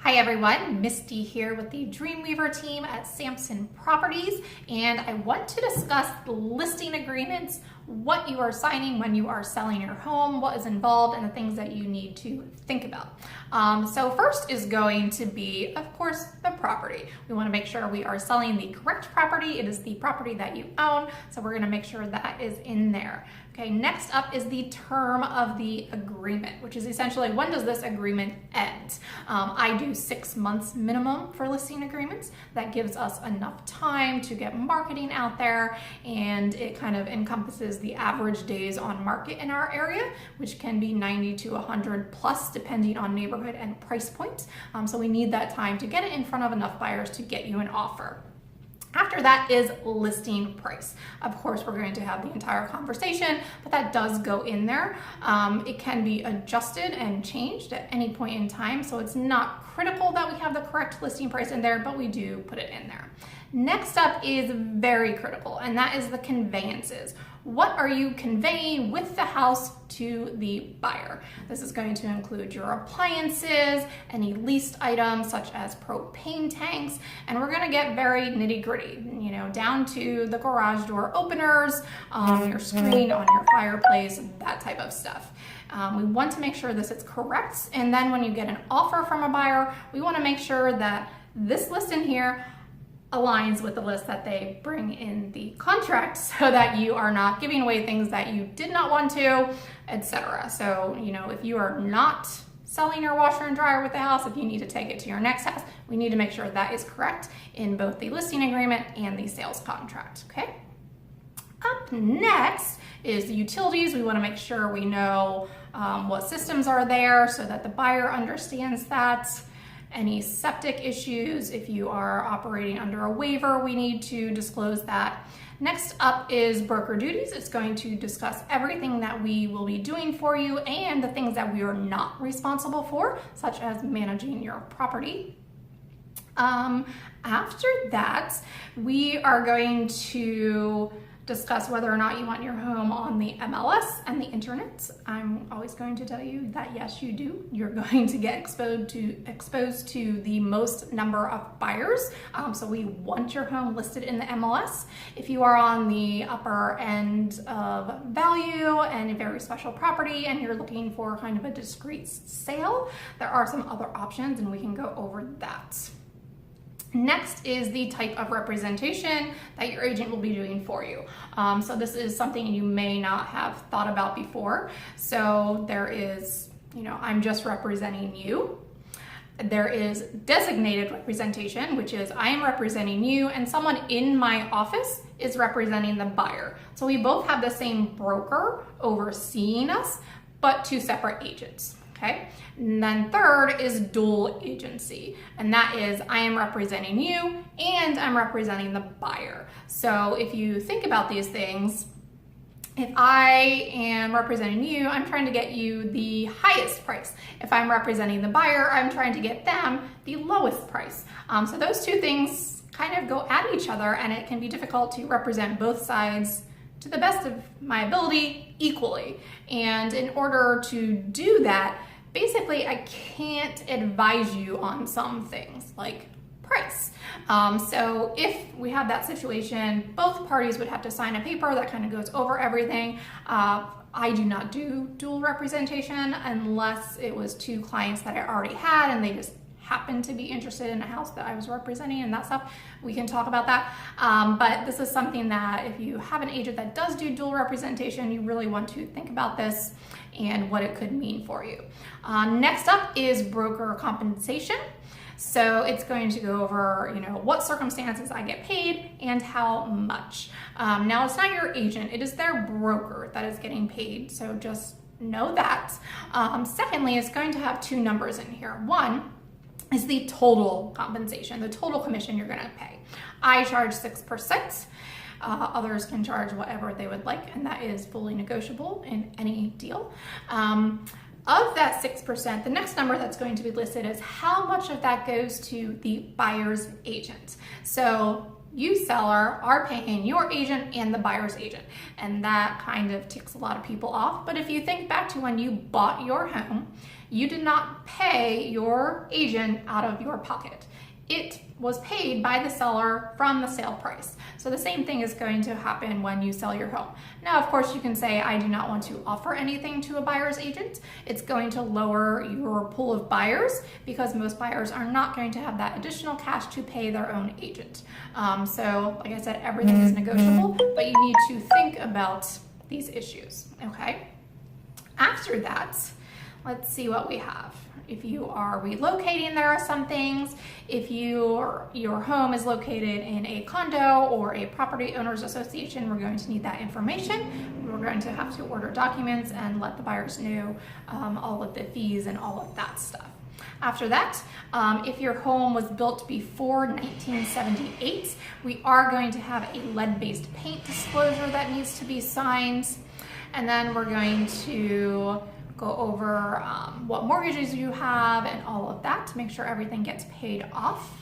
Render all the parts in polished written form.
Hi everyone, Misty here with the Dreamweaver team at Sampson Properties, and I want to discuss the listing agreements, what you are signing when you are selling your home, what is involved, and the things that you need to think about. So first is going to be, of course, the property. We want to make sure we are selling the correct property. It is the property that you own, so we're going to make sure that is in there. Okay, next up is the term of the agreement, which is essentially when does this agreement end? I do 6 months minimum for listing agreements. That gives us enough time to get marketing out there, and it kind of encompasses the average days on market in our area, which can be 90 to 100 plus depending on neighborhood and price point. So we need that time to get it in front of enough buyers to get you an offer. After that is listing price. Of course, we're going to have the entire conversation, but that does go in there. It can be adjusted and changed at any point in time, so it's not critical that we have the correct listing price in there, but we do put it in there. Next up is very critical, and that is the conveyances. What are you conveying with the house to the buyer? This is going to include your appliances, any leased items such as propane tanks, and we're going to get very nitty-gritty, down to the garage door openers, your screen on your fireplace, that type of stuff. We want to make sure this is correct, and then when you get an offer from a buyer, we want to make sure that this list in here aligns with the list that they bring in the contract, so that you are not giving away things that you did not want to, etc. So, if you are not selling your washer and dryer with the house, if you need to take it to your next house, we need to make sure that is correct in both the listing agreement and the sales contract, okay? Up next is the utilities. We want to make sure we know what systems are there so that the buyer understands that. Any septic issues, if you are operating under a waiver, we need to disclose that. Next up is broker duties. It's going to discuss everything that we will be doing for you and the things that we are not responsible for, such as managing your property. After that, we are going to discuss whether or not you want your home on the MLS and the internet. I'm always going to tell you that yes, you do. You're going to get exposed to the most number of buyers. So we want your home listed in the MLS. If you are on the upper end of value and a very special property and you're looking for kind of a discreet sale, there are some other options and we can go over that. Next is the type of representation that your agent will be doing for you. So this is something you may not have thought about before. So there is, I'm just representing you. There is designated representation, which is I am representing you and someone in my office is representing the buyer. So we both have the same broker overseeing us, but 2 separate agents. Okay, and then third is dual agency, and that is I am representing you and I'm representing the buyer. So if you think about these things, if I am representing you, I'm trying to get you the highest price. If I'm representing the buyer, I'm trying to get them the lowest price. So those 2 things kind of go at each other, and it can be difficult to represent both sides to the best of my ability equally. And in order to do that, basically, I can't advise you on some things like price. So if we have that situation, both parties would have to sign a paper that kind of goes over everything. I do not do dual representation unless it was 2 clients that I already had and they just happened to be interested in a house that I was representing and that stuff. We can talk about that. But this is something that if you have an agent that does do dual representation, you really want to think about this and what it could mean for you. Next up is broker compensation. So it's going to go over, what circumstances I get paid and how much. Now it's not your agent, it is their broker that is getting paid. So just know that. Secondly, it's going to have 2 numbers in here. One is the total compensation, the total commission you're gonna pay. I charge 6%. Others can charge whatever they would like, and that is fully negotiable in any deal. Of that 6%, the next number that's going to be listed is how much of that goes to the buyer's agent. So you, seller, are paying your agent and the buyer's agent, and that kind of ticks a lot of people off. But if you think back to when you bought your home, You did not pay your agent out of your pocket. It was paid by the seller from the sale price. So the same thing is going to happen when you sell your home. Now, of course, you can say, I do not want to offer anything to a buyer's agent. It's going to lower your pool of buyers because most buyers are not going to have that additional cash to pay their own agent. So like I said, everything is negotiable, but you need to think about these issues, okay? After that, let's see what we have. If you are relocating, there are some things. If your home is located in a condo or a property owners association, we're going to need that information. We're going to have to order documents and let the buyers know all of the fees and all of that stuff. After that, if your home was built before 1978, we are going to have a lead-based paint disclosure that needs to be signed. And then we're going to go over what mortgages you have and all of that to make sure everything gets paid off.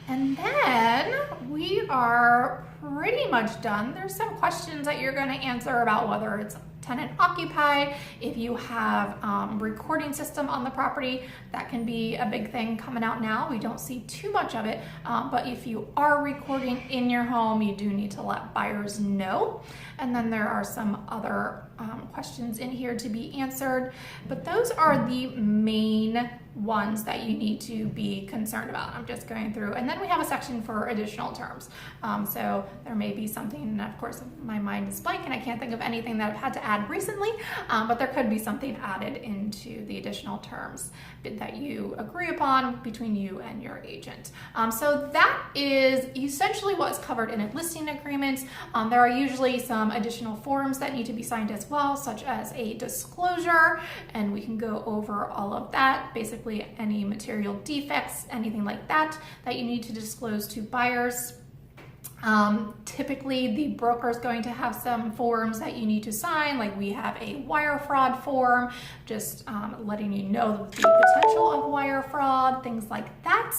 And then we are pretty much done. There's some questions that you're going to answer about whether it's tenant occupied, if you have recording system on the property. That can be a big thing coming out now. We don't see too much of it, but if you are recording in your home, you do need to let buyers know. And then there are some other questions in here to be answered, but those are the main ones that you need to be concerned about. I'm just going through, and then we have a section for additional terms. So there may be something, and of course my mind is blank and I can't think of anything that I've had to add recently, but there could be something added into the additional terms that you agree upon between you and your agent. So that is essentially what's covered in a listing agreement. There are usually some additional forms that need to be signed as well, such as a disclosure, and we can go over all of that. Basically any material defects, anything like that you need to disclose to buyers. Typically the broker is going to have some forms that you need to sign, like we have a wire fraud form, just letting you know the potential of wire fraud, things like that.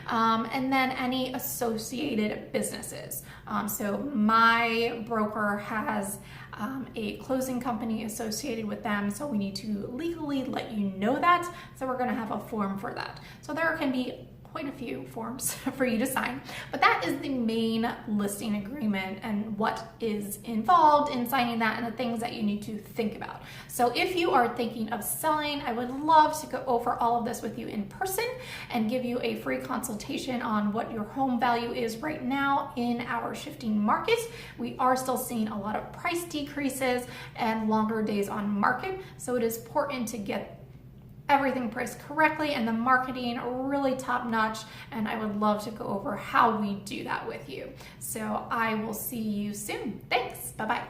And then any associated businesses. So my broker has a closing company associated with them, so we need to legally let you know that. So we're going to have a form for that. So there can be quite a few forms for you to sign, but that is the main listing agreement and what is involved in signing that and the things that you need to think about. So if you are thinking of selling, I would love to go over all of this with you in person and give you a free consultation on what your home value is right now in our shifting market. We are still seeing a lot of price decreases and longer days on market, so it is important to get everything priced correctly and the marketing really top notch, and I would love to go over how we do that with you. So I will see you soon. Thanks. Bye-bye.